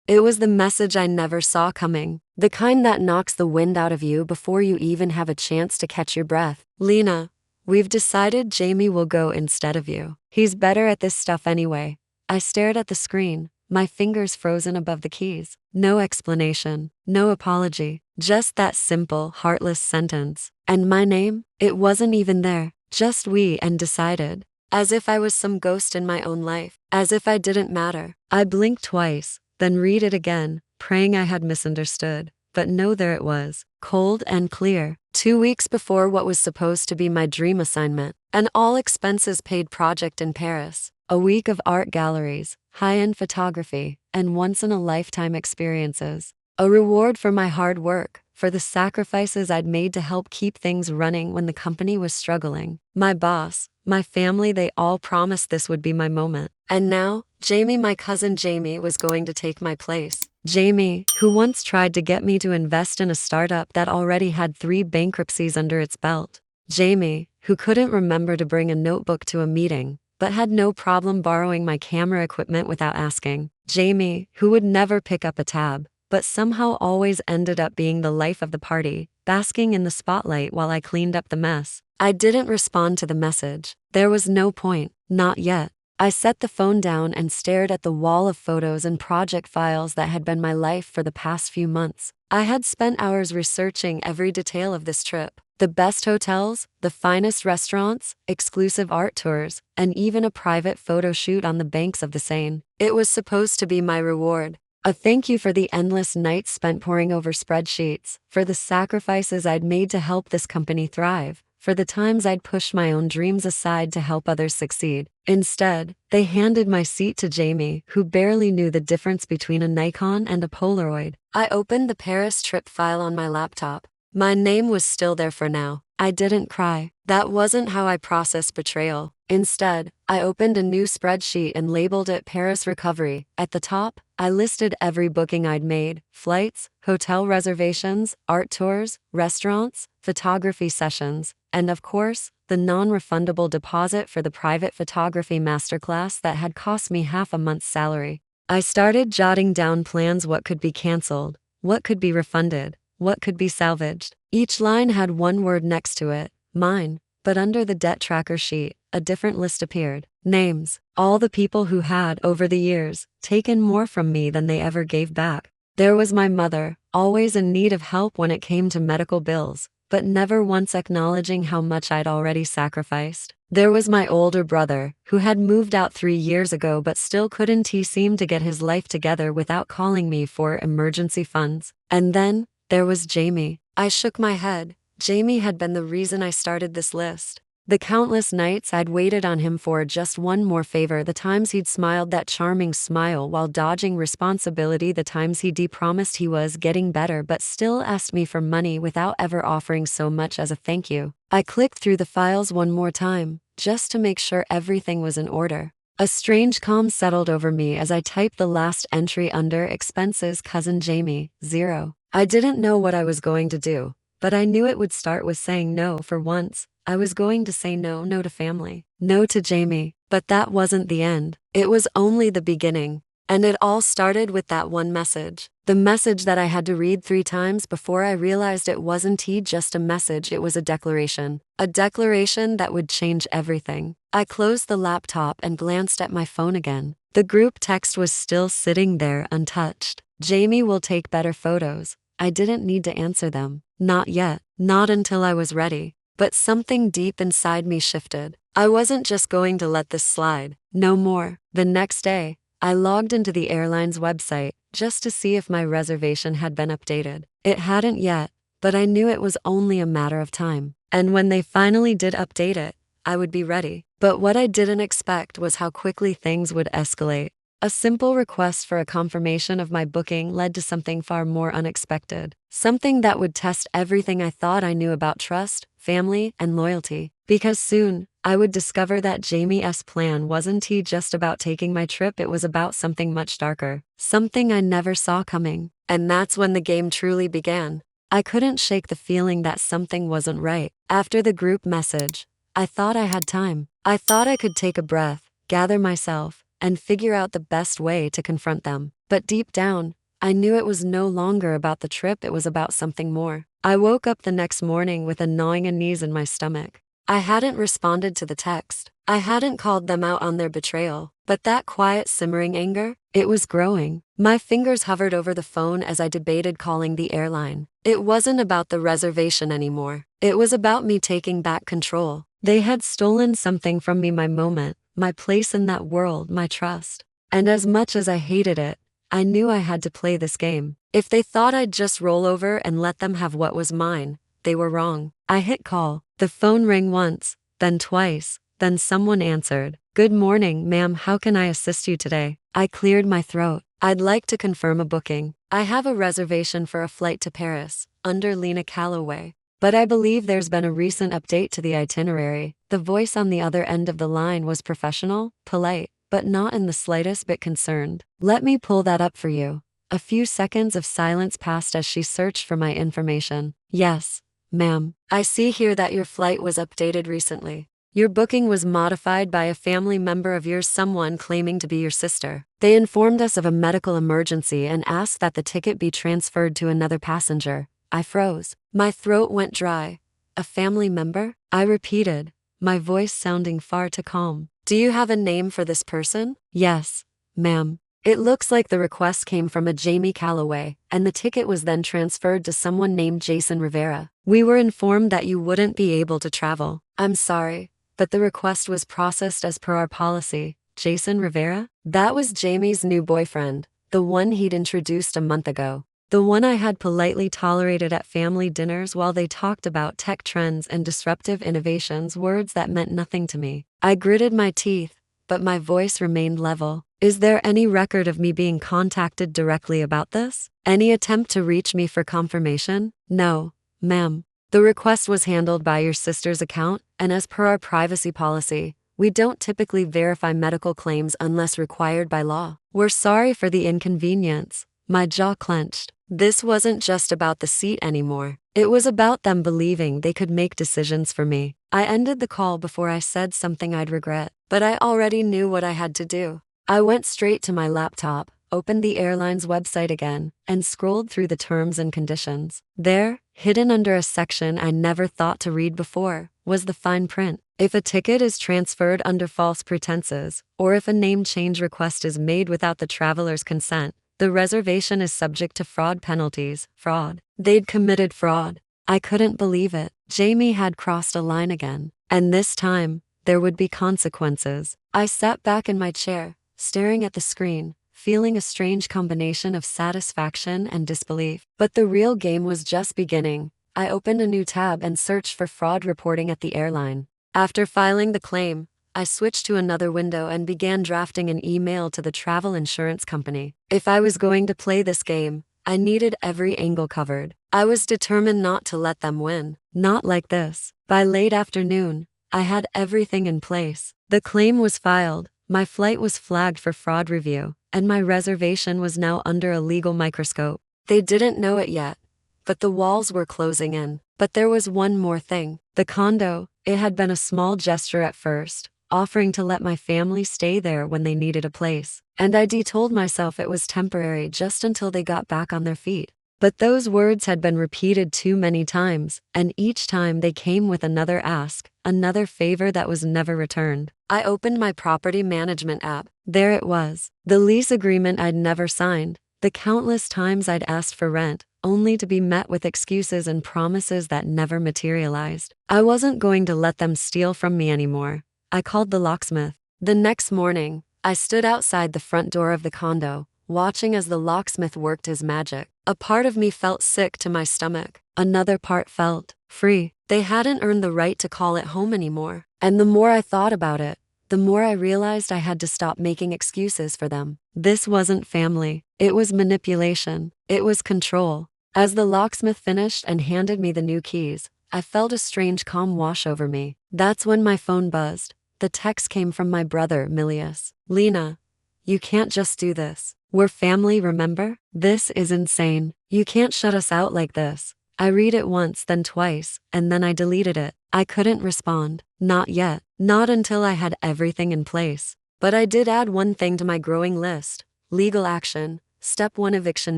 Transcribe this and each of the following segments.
It was the message I never saw coming. The kind that knocks the wind out of you before you even have a chance to catch your breath. Lena, we've decided Jamie will go instead of you. He's better at this stuff anyway. I stared at the screen, my fingers frozen above the keys. No explanation, no apology, just that simple, heartless sentence. And my name? It wasn't even there. Just we and decided. As if I was some ghost in my own life. As if I didn't matter. I blinked twice, then read it again, praying I had misunderstood. But no, there it was, cold and clear. 2 weeks before what was supposed to be my dream assignment. An all-expenses paid project in Paris. A week of art galleries, high-end photography, and once-in-a-lifetime experiences. A reward for my hard work, for the sacrifices I'd made to help keep things running when the company was struggling. My boss, my family, they all promised this would be my moment. And now, Jamie, my cousin Jamie, was going to take my place. Jamie, who once tried to get me to invest in a startup that already had 3 bankruptcies under its belt. Jamie, who couldn't remember to bring a notebook to a meeting, but had no problem borrowing my camera equipment without asking. Jamie, who would never pick up a tab, but somehow always ended up being the life of the party, basking in the spotlight while I cleaned up the mess. I didn't respond to the message. There was no point, not yet. I set the phone down and stared at the wall of photos and project files that had been my life for the past few months. I had spent hours researching every detail of this trip. The best hotels, the finest restaurants, exclusive art tours, and even a private photo shoot on the banks of the Seine. It was supposed to be my reward. A thank you for the endless nights spent poring over spreadsheets, for the sacrifices I'd made to help this company thrive, for the times I'd pushed my own dreams aside to help others succeed. Instead, they handed my seat to Jamie, who barely knew the difference between a Nikon and a Polaroid. I opened the Paris trip file on my laptop. My name was still there for now. I didn't cry. That wasn't how I processed betrayal. Instead, I opened a new spreadsheet and labeled it Paris Recovery. At the top, I listed every booking I'd made: flights, hotel reservations, art tours, restaurants, photography sessions, and of course, the non-refundable deposit for the private photography masterclass that had cost me half a month's salary. I started jotting down plans: what could be canceled, what could be refunded, what could be salvaged. Each line had one word next to it, mine, but under the debt tracker sheet, a different list appeared. Names, all the people who had, over the years, taken more from me than they ever gave back. There was my mother, always in need of help when it came to medical bills, but never once acknowledging how much I'd already sacrificed. There was my older brother, who had moved out 3 years ago but still couldn't seem to get his life together without calling me for emergency funds. And then, there was Jamie. I shook my head. Jamie had been the reason I started this list. The countless nights I'd waited on him for just one more favor, the times he'd smiled that charming smile while dodging responsibility, the times he'd promised he was getting better but still asked me for money without ever offering so much as a thank you. I clicked through the files one more time, just to make sure everything was in order. A strange calm settled over me as I typed the last entry under expenses: cousin Jamie, 0. I didn't know what I was going to do, but I knew it would start with saying no. For once, I was going to say no to family, no to Jamie. But that wasn't the end. It was only the beginning. And it all started with that one message. The message that I had to read 3 times before I realized it wasn't just a message, it was a declaration. A declaration that would change everything. I closed the laptop and glanced at my phone again. The group text was still sitting there untouched. Jamie will take better photos. I didn't need to answer them. Not yet. Not until I was ready. But something deep inside me shifted. I wasn't just going to let this slide. No more. The next day, I logged into the airline's website just to see if my reservation had been updated. It hadn't yet, but I knew it was only a matter of time. And when they finally did update it, I would be ready. But what I didn't expect was how quickly things would escalate. A simple request for a confirmation of my booking led to something far more unexpected. Something that would test everything I thought I knew about trust, family, and loyalty. Because soon, I would discover that Jamie's plan wasn't just about taking my trip, it was about something much darker. Something I never saw coming. And that's when the game truly began. I couldn't shake the feeling that something wasn't right. After the group message, I thought I had time. I thought I could take a breath, gather myself, and figure out the best way to confront them. But deep down, I knew it was no longer about the trip, it was about something more. I woke up the next morning with a gnawing unease in my stomach. I hadn't responded to the text. I hadn't called them out on their betrayal. But that quiet, simmering anger, it was growing. My fingers hovered over the phone as I debated calling the airline. It wasn't about the reservation anymore. It was about me taking back control. They had stolen something from me, my moment, my place in that world, my trust. And as much as I hated it, I knew I had to play this game. If they thought I'd just roll over and let them have what was mine, they were wrong. I hit call. The phone rang once, then twice, then someone answered. "Good morning, ma'am, how can I assist you today?" I cleared my throat. "I'd like to confirm a booking. I have a reservation for a flight to Paris, under Lena Calloway. But I believe there's been a recent update to the itinerary." The voice on the other end of the line was professional, polite, but not in the slightest bit concerned. "Let me pull that up for you." A few seconds of silence passed as she searched for my information. "Yes, ma'am. I see here that your flight was updated recently. Your booking was modified by a family member of yours, someone claiming to be your sister. They informed us of a medical emergency and asked that the ticket be transferred to another passenger." I froze. My throat went dry. "A family member?" I repeated, my voice sounding far too calm. "Do you have a name for this person?" "Yes, ma'am. It looks like the request came from a Jamie Calloway, and the ticket was then transferred to someone named Jason Rivera. We were informed that you wouldn't be able to travel." "I'm sorry, but the request was processed as per our policy." Jason Rivera? That was Jamie's new boyfriend, the one he'd introduced a month ago. The one I had politely tolerated at family dinners while they talked about tech trends and disruptive innovations, words that meant nothing to me. I gritted my teeth, but my voice remained level. "Is there any record of me being contacted directly about this? Any attempt to reach me for confirmation?" "No, ma'am. The request was handled by your sister's account, and as per our privacy policy, we don't typically verify medical claims unless required by law. We're sorry for the inconvenience." My jaw clenched. This wasn't just about the seat anymore. It was about them believing they could make decisions for me. I ended the call before I said something I'd regret, but I already knew what I had to do. I went straight to my laptop, opened the airline's website again, and scrolled through the terms and conditions. There, hidden under a section I never thought to read before, was the fine print. If a ticket is transferred under false pretenses, or if a name change request is made without the traveler's consent, the reservation is subject to fraud penalties. Fraud. They'd committed fraud. I couldn't believe it. Jamie had crossed a line again. And this time, there would be consequences. I sat back in my chair, staring at the screen, feeling a strange combination of satisfaction and disbelief. But the real game was just beginning. I opened a new tab and searched for fraud reporting at the airline. After filing the claim, I switched to another window and began drafting an email to the travel insurance company. If I was going to play this game, I needed every angle covered. I was determined not to let them win. Not like this. By late afternoon, I had everything in place. The claim was filed, my flight was flagged for fraud review, and my reservation was now under a legal microscope. They didn't know it yet, but the walls were closing in. But there was one more thing. The condo, it had been a small gesture at first, offering to let my family stay there when they needed a place. And I told myself it was temporary just until they got back on their feet. But those words had been repeated too many times, and each time they came with another ask, another favor that was never returned. I opened my property management app. There it was. The lease agreement I'd never signed. The countless times I'd asked for rent, only to be met with excuses and promises that never materialized. I wasn't going to let them steal from me anymore. I called the locksmith. The next morning, I stood outside the front door of the condo, watching as the locksmith worked his magic. A part of me felt sick to my stomach. Another part felt free. They hadn't earned the right to call it home anymore. And the more I thought about it, the more I realized I had to stop making excuses for them. This wasn't family. It was manipulation. It was control. As the locksmith finished and handed me the new keys, I felt a strange calm wash over me. That's when my phone buzzed. The text came from my brother, Milius. "Lena, you can't just do this. We're family, remember? This is insane. You can't shut us out like this." I read it once, then twice, and then I deleted it. I couldn't respond. Not yet. Not until I had everything in place. But I did add one thing to my growing list: legal action. Step 1, eviction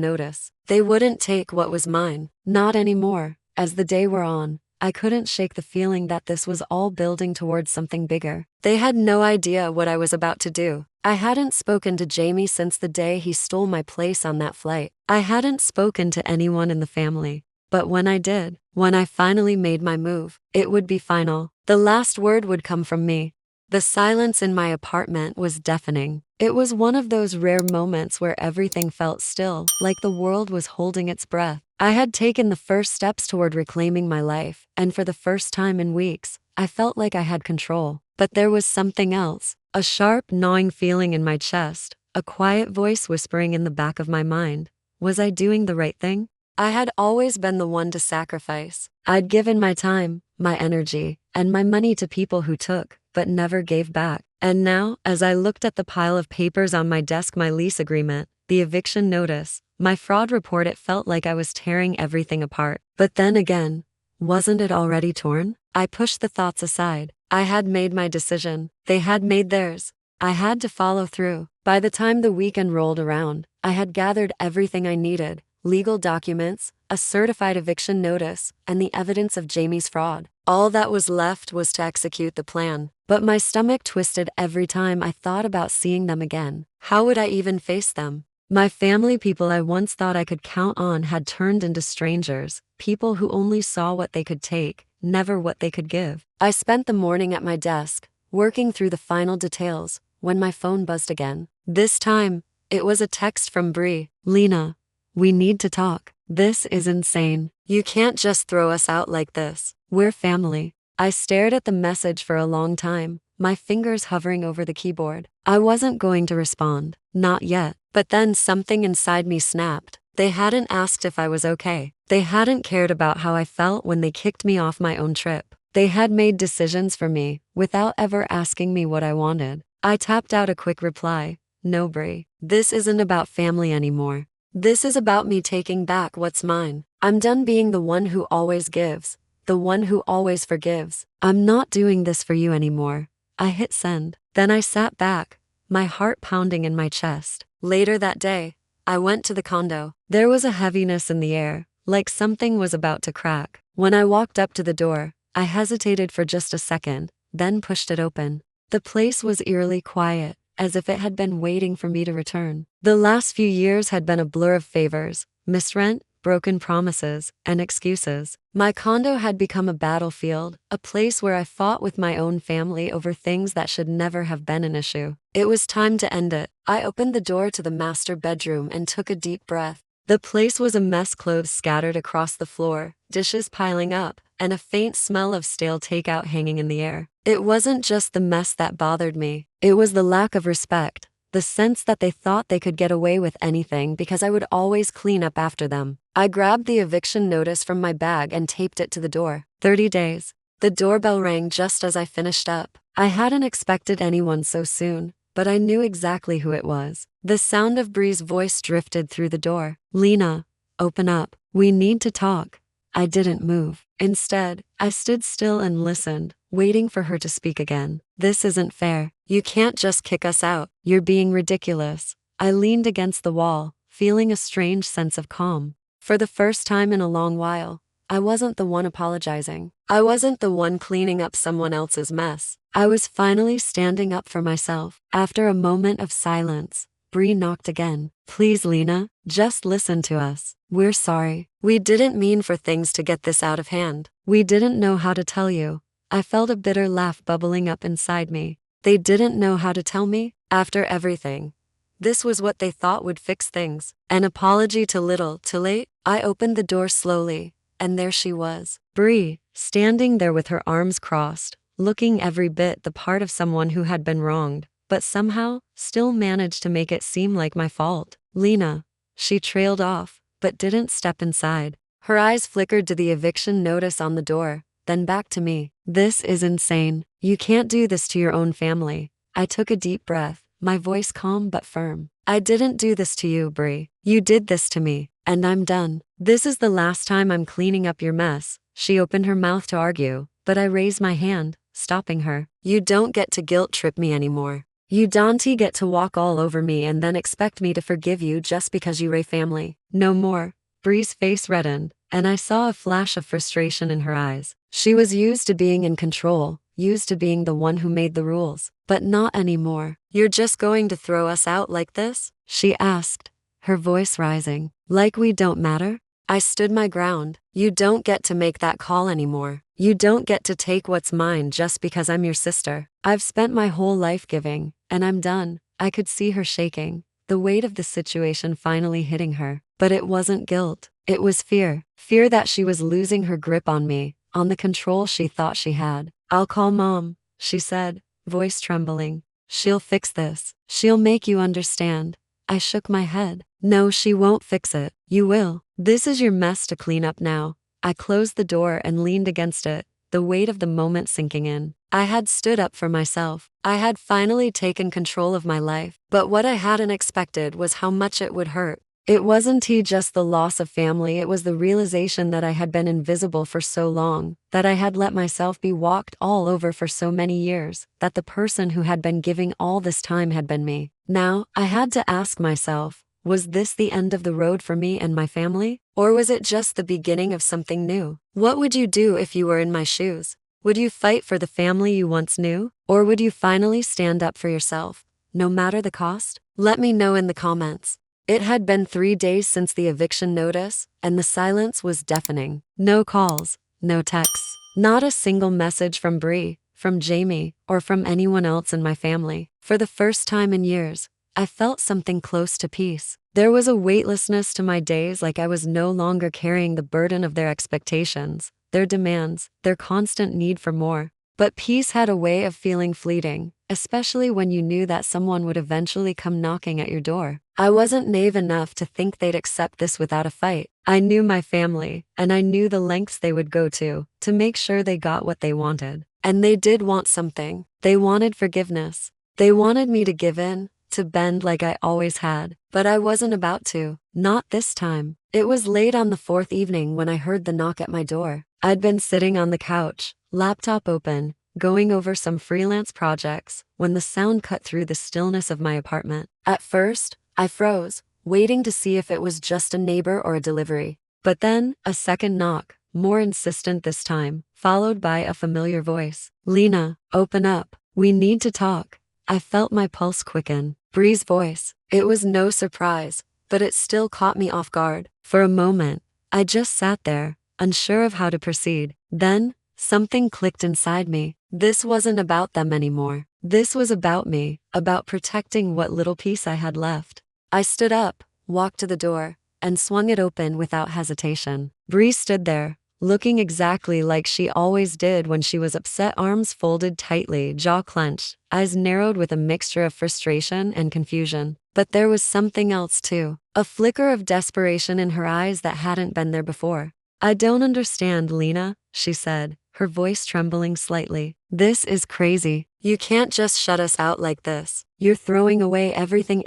notice. They wouldn't take what was mine. Not anymore. As the day wore on, I couldn't shake the feeling that this was all building towards something bigger. They had no idea what I was about to do. I hadn't spoken to Jamie since the day he stole my place on that flight. I hadn't spoken to anyone in the family. But when I did, when I finally made my move, it would be final. The last word would come from me. The silence in my apartment was deafening. It was one of those rare moments where everything felt still, like the world was holding its breath. I had taken the first steps toward reclaiming my life, and for the first time in weeks, I felt like I had control. But there was something else, a sharp, gnawing feeling in my chest, a quiet voice whispering in the back of my mind. Was I doing the right thing? I had always been the one to sacrifice. I'd given my time, my energy, and my money to people who took, but never gave back. And now, as I looked at the pile of papers on my desk, my lease agreement, the eviction notice, my fraud report, it felt like I was tearing everything apart. But then again, wasn't it already torn? I pushed the thoughts aside. I had made my decision. They had made theirs. I had to follow through. By the time the weekend rolled around, I had gathered everything I needed: legal documents, a certified eviction notice, and the evidence of Jamie's fraud. All that was left was to execute the plan. But my stomach twisted every time I thought about seeing them again. How would I even face them? My family, people I once thought I could count on, had turned into strangers, people who only saw what they could take, never what they could give. I spent the morning at my desk, working through the final details, when my phone buzzed again. This time, it was a text from Bree. "Lena, we need to talk. This is insane. You can't just throw us out like this. We're family." I stared at the message for a long time, my fingers hovering over the keyboard. I wasn't going to respond, not yet. But then something inside me snapped. They hadn't asked if I was okay. They hadn't cared about how I felt when they kicked me off my own trip. They had made decisions for me, without ever asking me what I wanted. I tapped out a quick reply. "No, Bree. This isn't about family anymore. This is about me taking back what's mine. I'm done being the one who always gives, the one who always forgives. I'm not doing this for you anymore." I hit send. Then I sat back, my heart pounding in my chest. Later that day, I went to the condo. There was a heaviness in the air, like something was about to crack. When I walked up to the door, I hesitated for just a second, then pushed it open. The place was eerily quiet, as if it had been waiting for me to return. The last few years had been a blur of favors, missed rent, broken promises, and excuses. My condo had become a battlefield, a place where I fought with my own family over things that should never have been an issue. It was time to end it. I opened the door to the master bedroom and took a deep breath. The place was a mess, clothes scattered across the floor, dishes piling up, and a faint smell of stale takeout hanging in the air. It wasn't just the mess that bothered me. It was the lack of respect, the sense that they thought they could get away with anything because I would always clean up after them. I grabbed the eviction notice from my bag and taped it to the door. 30 days. The doorbell rang just as I finished up. I hadn't expected anyone so soon, but I knew exactly who it was. The sound of Bree's voice drifted through the door. "Lena, open up. We need to talk." I didn't move. Instead, I stood still and listened, waiting for her to speak again. "This isn't fair. You can't just kick us out. You're being ridiculous." I leaned against the wall, feeling a strange sense of calm. For the first time in a long while, I wasn't the one apologizing. I wasn't the one cleaning up someone else's mess. I was finally standing up for myself. After a moment of silence, Bree knocked again. "Please, Lena, just listen to us. We're sorry. We didn't mean for things to get this out of hand. We didn't know how to tell you." I felt a bitter laugh bubbling up inside me. They didn't know how to tell me? After everything, this was what they thought would fix things. An apology too little, too late? I opened the door slowly, and there she was. Bree, standing there with her arms crossed, looking every bit the part of someone who had been wronged, but somehow still managed to make it seem like my fault. "Lena." She trailed off, but didn't step inside. Her eyes flickered to the eviction notice on the door, then back to me. "This is insane. You can't do this to your own family." I took a deep breath, my voice calm but firm. "I didn't do this to you, Bree. You did this to me, and I'm done. This is the last time I'm cleaning up your mess." She opened her mouth to argue, but I raised my hand, stopping her. "You don't get to guilt trip me anymore. You don't get to walk all over me and then expect me to forgive you just because you're a family. No more. Bree's face reddened, and I saw a flash of frustration in her eyes. She was used to being in control, used to being the one who made the rules, but not anymore. You're just going to throw us out like this? She asked, her voice rising. Like we don't matter? I stood my ground. You don't get to make that call anymore. You don't get to take what's mine just because I'm your sister. I've spent my whole life giving, and I'm done. I could see her shaking, the weight of the situation finally hitting her. But it wasn't guilt. It was fear. Fear that she was losing her grip on me, on the control she thought she had. I'll call Mom, she said, voice trembling. She'll fix this. She'll make you understand. I shook my head. No, she won't fix it. You will. This is your mess to clean up now. I closed the door and leaned against it, the weight of the moment sinking in. I had stood up for myself. I had finally taken control of my life. But what I hadn't expected was how much it would hurt. It wasn't just the loss of family, it was the realization that I had been invisible for so long, that I had let myself be walked all over for so many years, that the person who had been giving all this time had been me. Now, I had to ask myself, was this the end of the road for me and my family? Or was it just the beginning of something new? What would you do if you were in my shoes? Would you fight for the family you once knew? Or would you finally stand up for yourself, no matter the cost? Let me know in the comments. It had been 3 days since the eviction notice, and the silence was deafening. No calls, no texts, not a single message from Bree, from Jamie, or from anyone else in my family. For the first time in years, I felt something close to peace. There was a weightlessness to my days, like I was no longer carrying the burden of their expectations, their demands, their constant need for more. But peace had a way of feeling fleeting, especially when you knew that someone would eventually come knocking at your door. I wasn't naive enough to think they'd accept this without a fight. I knew my family, and I knew the lengths they would go to make sure they got what they wanted. And they did want something. They wanted forgiveness. They wanted me to give in, to bend like I always had. But I wasn't about to. Not this time. It was late on the 4th evening when I heard the knock at my door. I'd been sitting on the couch, laptop open, going over some freelance projects, when the sound cut through the stillness of my apartment. At first, I froze, waiting to see if it was just a neighbor or a delivery. But then, a second knock, more insistent this time, followed by a familiar voice. Lena, open up. We need to talk. I felt my pulse quicken. Bree's voice. It was no surprise, but it still caught me off guard. For a moment, I just sat there, unsure of how to proceed. Then, something clicked inside me. This wasn't about them anymore. This was about me, about protecting what little peace I had left. I stood up, walked to the door, and swung it open without hesitation. Bree stood there, looking exactly like she always did when she was upset, arms folded tightly, jaw clenched, eyes narrowed with a mixture of frustration and confusion. But there was something else too, a flicker of desperation in her eyes that hadn't been there before. I don't understand, Lena, she said, her voice trembling slightly. This is crazy. You can't just shut us out like this. You're throwing away everything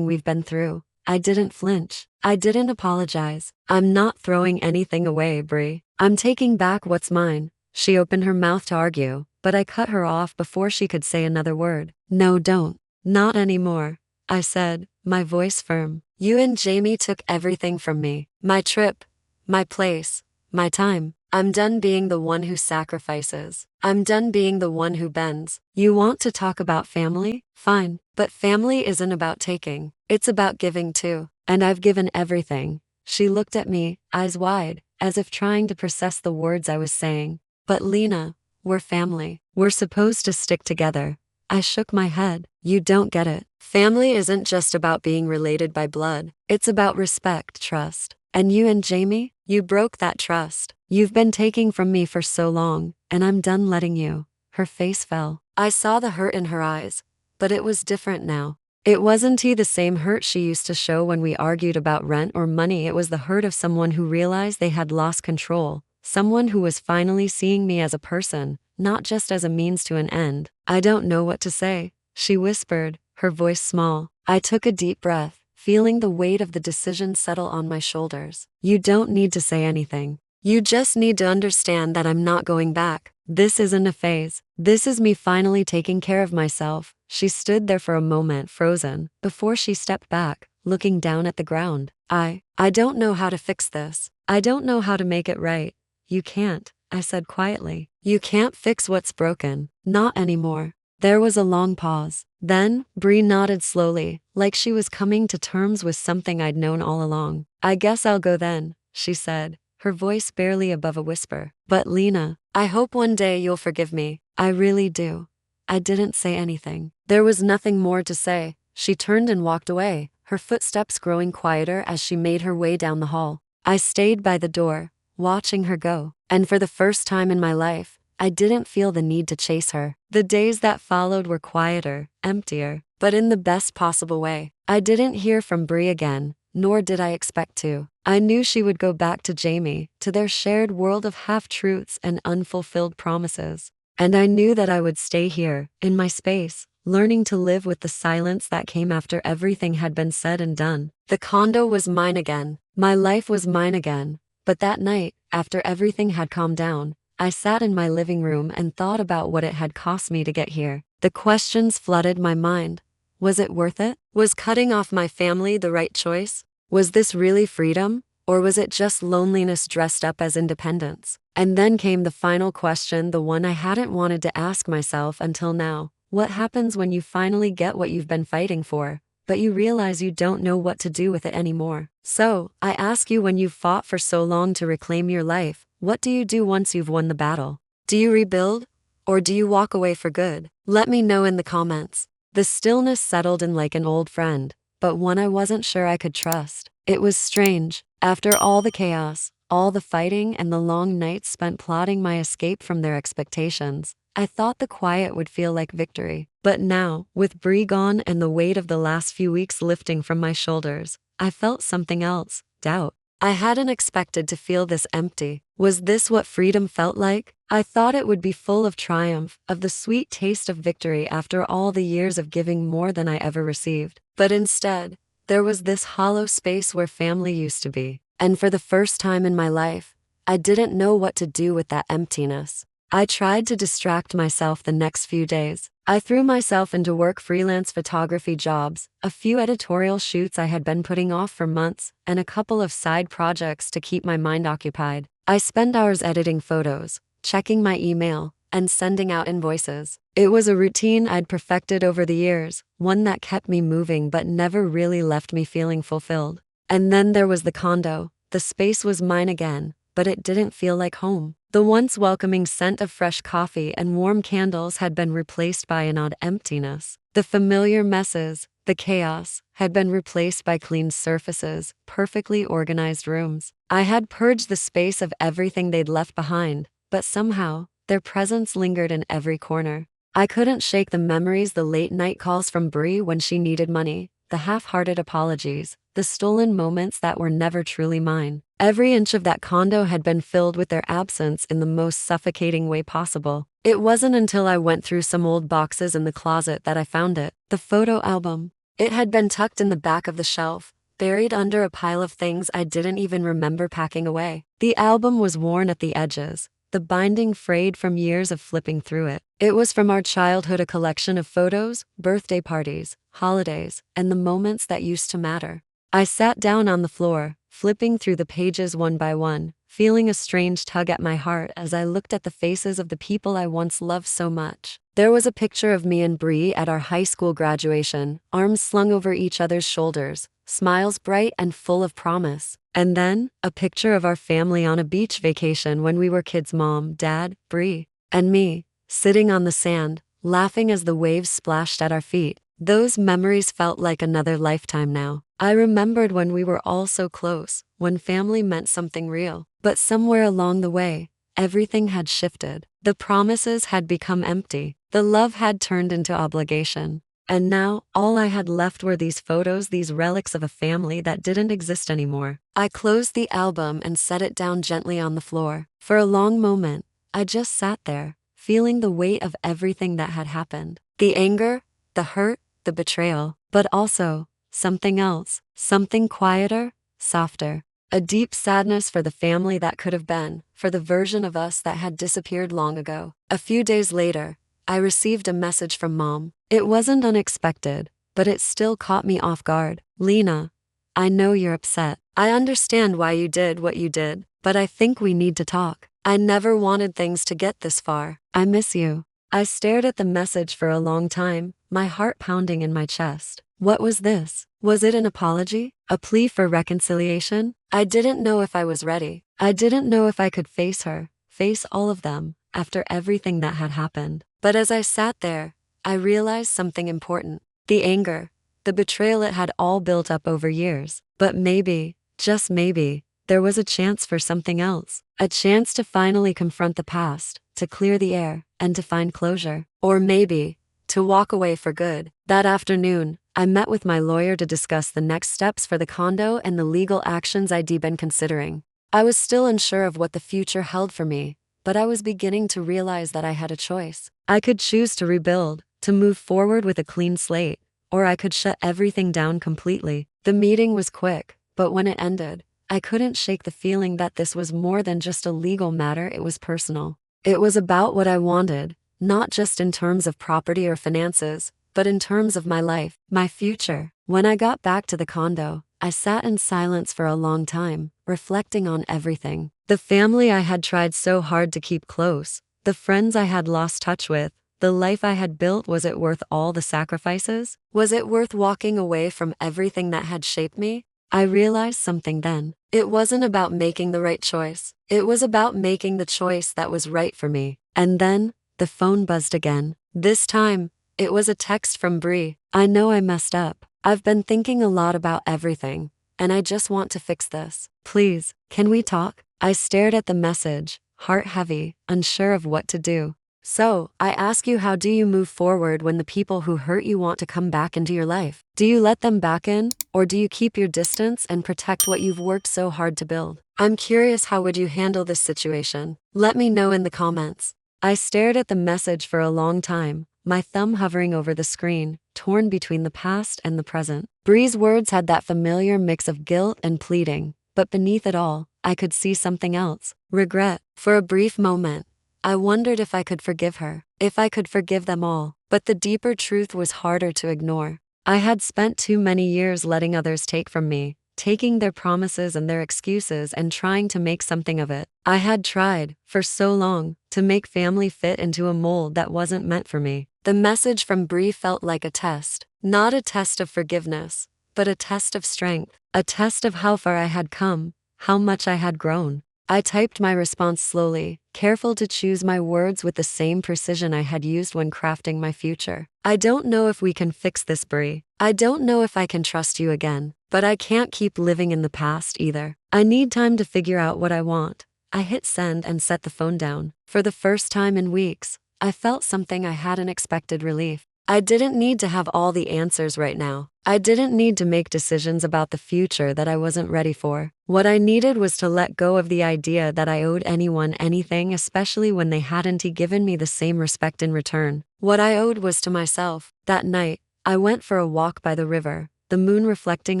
we've been through. I didn't flinch. I didn't apologize. I'm not throwing anything away, Bree. I'm taking back what's mine. She opened her mouth to argue, but I cut her off before she could say another word. No, don't. Not anymore, I said, my voice firm. You and Jamie took everything from me. My trip, my place, my time. I'm done being the one who sacrifices. I'm done being the one who bends. You want to talk about family? Fine. But family isn't about taking. It's about giving too. And I've given everything. She looked at me, eyes wide, as if trying to process the words I was saying. But Lena, we're family. We're supposed to stick together. I shook my head. You don't get it. Family isn't just about being related by blood. It's about respect, trust. And you and Jamie, you broke that trust. You've been taking from me for so long, and I'm done letting you. Her face fell. I saw the hurt in her eyes, but it was different now. It wasn't the same hurt she used to show when we argued about rent or money. It was the hurt of someone who realized they had lost control, someone who was finally seeing me as a person, not just as a means to an end. I don't know what to say, she whispered, her voice small. I took a deep breath, feeling the weight of the decision settle on my shoulders. You don't need to say anything. You just need to understand that I'm not going back. This isn't a phase. This is me finally taking care of myself, She stood there for a moment, frozen, before she stepped back, looking down at the ground. I don't know how to fix this. I don't know how to make it right. You can't, I said quietly. You can't fix what's broken. Not anymore. There was a long pause. Then, Bree nodded slowly, like she was coming to terms with something I'd known all along. I guess I'll go then, she said, her voice barely above a whisper. But Lena, I hope one day you'll forgive me. I really do. I didn't say anything. There was nothing more to say. She turned and walked away, her footsteps growing quieter as she made her way down the hall. I stayed by the door, watching her go, and for the first time in my life, I didn't feel the need to chase her. The days that followed were quieter, emptier, but in the best possible way. I didn't hear from Bree again, nor did I expect to. I knew she would go back to Jamie, to their shared world of half-truths and unfulfilled promises. And I knew that I would stay here, in my space, learning to live with the silence that came after everything had been said and done. The condo was mine again. My life was mine again. But that night, after everything had calmed down, I sat in my living room and thought about what it had cost me to get here. The questions flooded my mind. Was it worth it? Was cutting off my family the right choice? Was this really freedom? Or was it just loneliness dressed up as independence? And then came the final question, the one I hadn't wanted to ask myself until now. What happens when you finally get what you've been fighting for, but you realize you don't know what to do with it anymore? So, I ask you, when you've fought for so long to reclaim your life, what do you do once you've won the battle? Do you rebuild? Or do you walk away for good? Let me know in the comments. The stillness settled in like an old friend, but one I wasn't sure I could trust. It was strange. After all the chaos, all the fighting, and the long nights spent plotting my escape from their expectations, I thought the quiet would feel like victory. But now, with Bree gone and the weight of the last few weeks lifting from my shoulders, I felt something else, doubt. I hadn't expected to feel this empty. Was this what freedom felt like? I thought it would be full of triumph, of the sweet taste of victory after all the years of giving more than I ever received. But instead, there was this hollow space where family used to be. And for the first time in my life, I didn't know what to do with that emptiness. I tried to distract myself the next few days. I threw myself into work, freelance photography jobs, a few editorial shoots I had been putting off for months, and a couple of side projects to keep my mind occupied. I spent hours editing photos, checking my email, and sending out invoices. It was a routine I'd perfected over the years, one that kept me moving but never really left me feeling fulfilled. And then there was the condo. The space was mine again, but it didn't feel like home. The once welcoming scent of fresh coffee and warm candles had been replaced by an odd emptiness. The familiar messes, the chaos, had been replaced by clean surfaces, perfectly organized rooms. I had purged the space of everything they'd left behind, but somehow, their presence lingered in every corner. I couldn't shake the memories, the late-night calls from Bree when she needed money, the half-hearted apologies, the stolen moments that were never truly mine. Every inch of that condo had been filled with their absence in the most suffocating way possible. It wasn't until I went through some old boxes in the closet that I found it. The photo album. It had been tucked in the back of the shelf, buried under a pile of things I didn't even remember packing away. The album was worn at the edges, the binding frayed from years of flipping through it. It was from our childhood, a collection of photos, birthday parties, holidays, and the moments that used to matter. I sat down on the floor, flipping through the pages one by one, feeling a strange tug at my heart as I looked at the faces of the people I once loved so much. There was a picture of me and Bree at our high school graduation, arms slung over each other's shoulders, smiles bright and full of promise. And then, a picture of our family on a beach vacation when we were kids, Mom, Dad, Bree, and me, sitting on the sand, laughing as the waves splashed at our feet. Those memories felt like another lifetime now. I remembered when we were all so close, when family meant something real. But somewhere along the way, everything had shifted. The promises had become empty. The love had turned into obligation. And now, all I had left were these photos, these relics of a family that didn't exist anymore. I closed the album and set it down gently on the floor. For a long moment, I just sat there, feeling the weight of everything that had happened. The anger, the hurt, the betrayal, but also something else, something quieter, softer. A deep sadness for the family that could have been, for the version of us that had disappeared long ago. A few days later, I received a message from Mom. It wasn't unexpected, but it still caught me off guard. Lena, I know you're upset. I understand why you did what you did, but I think we need to talk. I never wanted things to get this far. I miss you. I stared at the message for a long time, my heart pounding in my chest. What was this? Was it an apology? A plea for reconciliation? I didn't know if I was ready. I didn't know if I could face her, face all of them, after everything that had happened. But as I sat there, I realized something important. The anger, the betrayal, it had all built up over years. But maybe, just maybe, there was a chance for something else. A chance to finally confront the past, to clear the air, and to find closure. Or maybe, to walk away for good. That afternoon, I met with my lawyer to discuss the next steps for the condo and the legal actions I'd been considering. I was still unsure of what the future held for me, but I was beginning to realize that I had a choice. I could choose to rebuild, to move forward with a clean slate, or I could shut everything down completely. The meeting was quick, but when it ended, I couldn't shake the feeling that this was more than just a legal matter, it was personal. It was about what I wanted, not just in terms of property or finances, but in terms of my life, my future. When I got back to the condo, I sat in silence for a long time, reflecting on everything. The family I had tried so hard to keep close, the friends I had lost touch with, the life I had built. Was it worth all the sacrifices? Was it worth walking away from everything that had shaped me? I realized something then. It wasn't about making the right choice. It was about making the choice that was right for me. And then, the phone buzzed again. This time, it was a text from Bree. I know I messed up. I've been thinking a lot about everything, and I just want to fix this. Please, can we talk? I stared at the message, heart heavy, unsure of what to do. So, I ask you, how do you move forward when the people who hurt you want to come back into your life? Do you let them back in, or do you keep your distance and protect what you've worked so hard to build? I'm curious, how would you handle this situation? Let me know in the comments. I stared at the message for a long time, my thumb hovering over the screen, torn between the past and the present. Bree's words had that familiar mix of guilt and pleading, but beneath it all, I could see something else: regret. For a brief moment, I wondered if I could forgive her, if I could forgive them all. But the deeper truth was harder to ignore. I had spent too many years letting others take from me, taking their promises and their excuses and trying to make something of it. I had tried, for so long, to make family fit into a mold that wasn't meant for me. The message from Bree felt like a test. Not a test of forgiveness, but a test of strength. A test of how far I had come, how much I had grown. I typed my response slowly, careful to choose my words with the same precision I had used when crafting my future. I don't know if we can fix this, Bree. I don't know if I can trust you again, but I can't keep living in the past either. I need time to figure out what I want. I hit send and set the phone down. For the first time in weeks, I felt something I hadn't expected: relief. I didn't need to have all the answers right now. I didn't need to make decisions about the future that I wasn't ready for. What I needed was to let go of the idea that I owed anyone anything, especially when they hadn't given me the same respect in return. What I owed was to myself. That night, I went for a walk by the river, the moon reflecting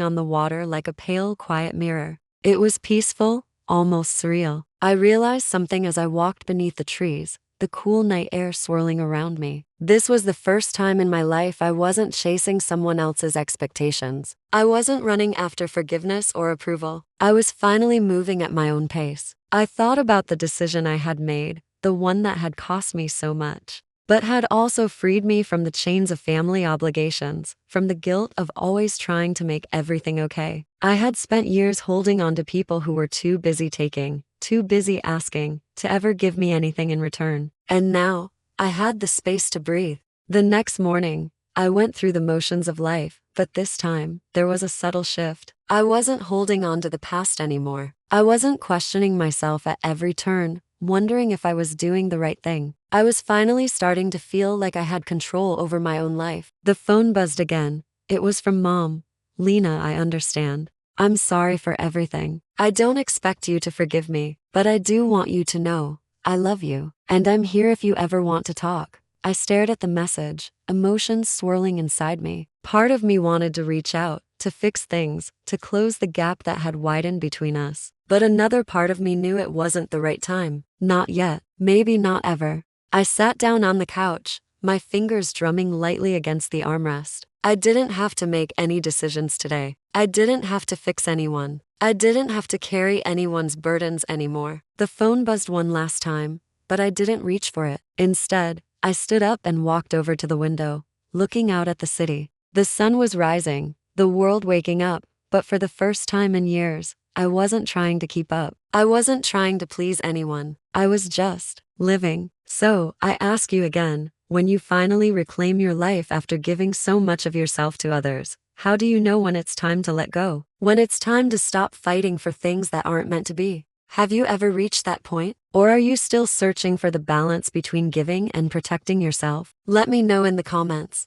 on the water like a pale, quiet mirror. It was peaceful, almost surreal. I realized something as I walked beneath the trees, the cool night air swirling around me. This was the first time in my life I wasn't chasing someone else's expectations. I wasn't running after forgiveness or approval. I was finally moving at my own pace. I thought about the decision I had made, the one that had cost me so much, but had also freed me from the chains of family obligations, from the guilt of always trying to make everything okay. I had spent years holding on to people who were too busy taking, too busy asking, to ever give me anything in return. And now, I had the space to breathe. The next morning, I went through the motions of life, but this time, there was a subtle shift. I wasn't holding on to the past anymore. I wasn't questioning myself at every turn, wondering if I was doing the right thing. I was finally starting to feel like I had control over my own life. The phone buzzed again. It was from Mom. Lena, I understand. I'm sorry for everything. I don't expect you to forgive me, but I do want you to know I love you, and I'm here if you ever want to talk. I stared at the message, emotions swirling inside me. Part of me wanted to reach out, to fix things, to close the gap that had widened between us. But another part of me knew it wasn't the right time. Not yet, maybe not ever. I sat down on the couch, my fingers drumming lightly against the armrest. I didn't have to make any decisions today. I didn't have to fix anyone. I didn't have to carry anyone's burdens anymore. The phone buzzed one last time, but I didn't reach for it. Instead, I stood up and walked over to the window, looking out at the city. The sun was rising, the world waking up, but for the first time in years, I wasn't trying to keep up. I wasn't trying to please anyone. I was just living. So, I ask you again, when you finally reclaim your life after giving so much of yourself to others, how do you know when it's time to let go? When it's time to stop fighting for things that aren't meant to be? Have you ever reached that point? Or are you still searching for the balance between giving and protecting yourself? Let me know in the comments.